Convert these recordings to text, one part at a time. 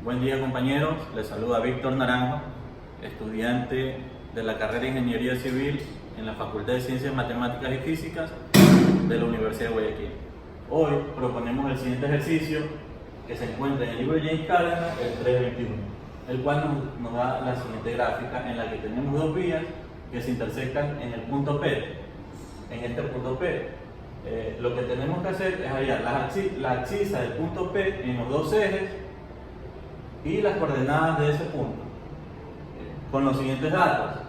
Buen día compañeros, les saluda Víctor Naranjo, estudiante de la carrera de Ingeniería Civil en la Facultad de Ciencias Matemáticas y Físicas de la Universidad de Guayaquil. Hoy proponemos el siguiente ejercicio que se encuentra en el libro de James Cárdenas, el 321, el cual nos da la siguiente gráfica en la que tenemos dos vías que se intersectan en el punto P. En este punto P, lo que tenemos que hacer es hallar la abscisa del punto P en los dos ejes y las coordenadas de ese punto. Con los siguientes datos,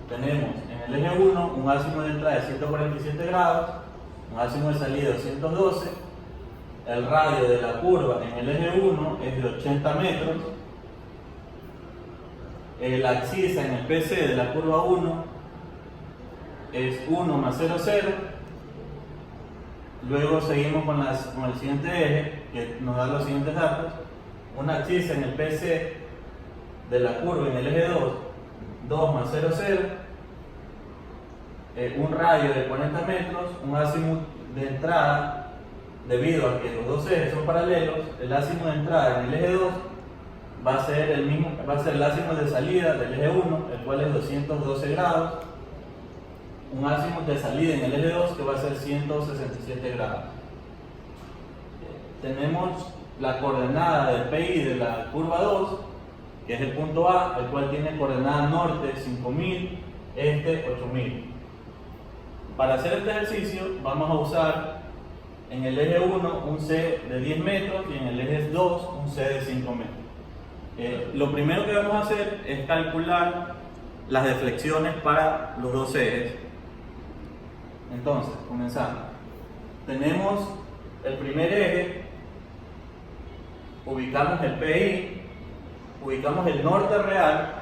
tenemos en el eje 1 un ázimo de entrada de 147 grados, un ázimo de salida de 212, el radio de la curva en el eje 1 es de 80 metros, la abscisa en el PC de la curva 1 es 1 más 0, 0. Luego seguimos con el siguiente eje que nos da los siguientes datos. Una abscisa en el PC de la curva en el eje 2, 2 más 0, 0. Un radio de 40 metros, un ázimo de entrada, debido a que los dos ejes son paralelos, el ázimo de entrada en el eje 2 va a ser el mismo, va a ser el ázimo de salida del eje 1, el cual es 212 grados. Un ázimo de salida en el eje 2 que va a ser 167 grados. Tenemos la coordenada del PI de la curva 2, que es el punto A, el cual tiene coordenada norte 5000, este 8000. Para hacer este ejercicio vamos a usar en el eje 1 un C de 10 metros y en el eje 2 un C de 5 metros. Lo primero que vamos a hacer es calcular las deflexiones para los dos ejes. Entonces, comenzamos. Tenemos el primer eje, ubicamos el PI, ubicamos el norte real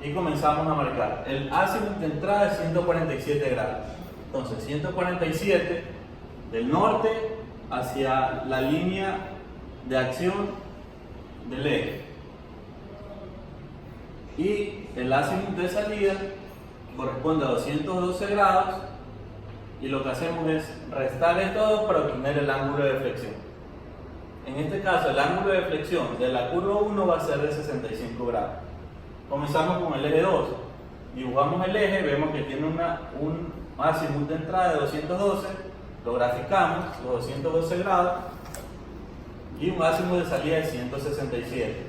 y comenzamos a marcar. El ázimo de entrada es 147 grados. Entonces, 147 del norte hacia la línea de acción del eje. Y el ázimo de salida corresponde a 212 grados. Y lo que hacemos es restar esto dos para obtener el ángulo de deflexión. En este caso, el ángulo de deflexión de la curva 1 va a ser de 65 grados. Comenzamos con el eje 2. Dibujamos el eje, vemos que tiene un ázimo de entrada de 212, lo graficamos, los 212 grados, y un ázimo de salida de 167.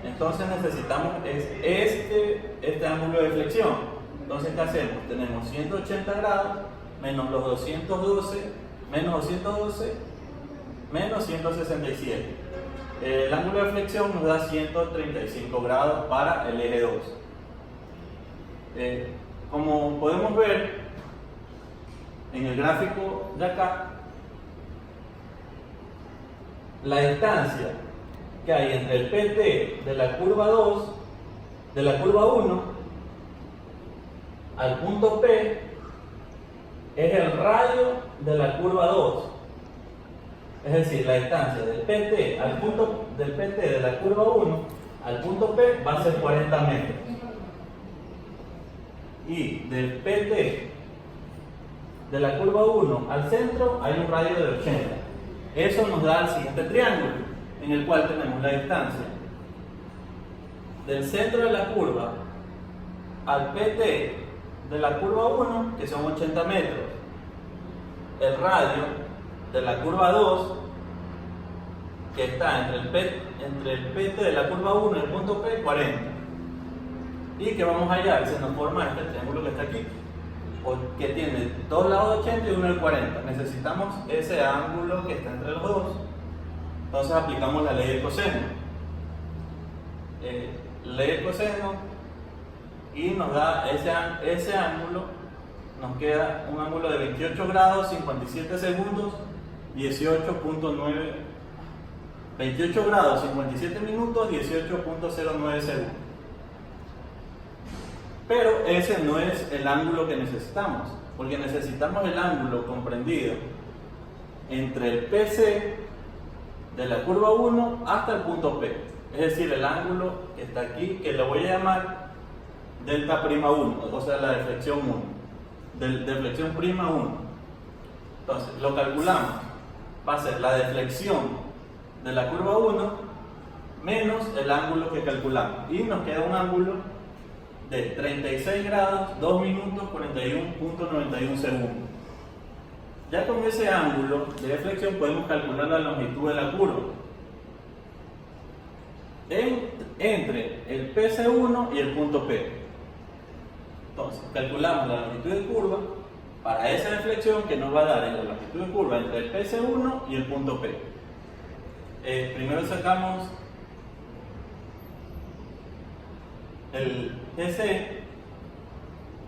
Entonces necesitamos este ángulo de deflexión. Entonces, ¿qué hacemos? Tenemos 180 grados menos los 212, menos 212, menos 167. El ángulo de deflexión nos da 135 grados para el eje 2. Como podemos ver en el gráfico de acá, la distancia que hay entre el PT de la curva 2, de la curva 1, al punto P, es el radio de la curva 2. Es decir, la distancia del PT de la curva 1 al punto P va a ser 40 metros. Y del PT de la curva 1 al centro hay un radio de 80. Eso nos da el siguiente triángulo, en el cual tenemos la distancia del centro de la curva al PT de la curva 1, que son 80 metros, el radio de la curva 2, que está entre el PT de la curva 1 y el punto P, 40. Y que vamos a hallar, se nos forma este triángulo que está aquí, que tiene dos lados de 80 y uno de 40. Necesitamos ese ángulo que está entre los dos. Entonces aplicamos la ley del coseno. Ley del coseno, y nos da ese ángulo, nos queda un ángulo de 28 grados, 57 segundos, 18.9, 28 grados, 57 minutos, 18.09 segundos. Pero ese no es el ángulo que necesitamos, porque necesitamos el ángulo comprendido entre el PC de la curva 1 hasta el punto P. Es decir, el ángulo que está aquí, que le voy a llamar delta prima 1, o sea, la deflexión 1, deflexión prima 1. Entonces, lo calculamos. Va a ser la deflexión de la curva 1 menos el ángulo que calculamos. Y nos queda un ángulo de 36 grados, 2 minutos, 41.91 segundos. Ya con ese ángulo de deflexión podemos calcular la longitud de la curva entre el PC1 y el punto P. Entonces, calculamos la longitud de curva para esa deflexión que nos va a dar la longitud de curva entre el PC1 y el punto P. Primero sacamos el GC,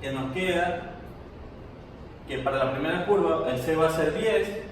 que nos queda que para la primera curva el C va a ser 10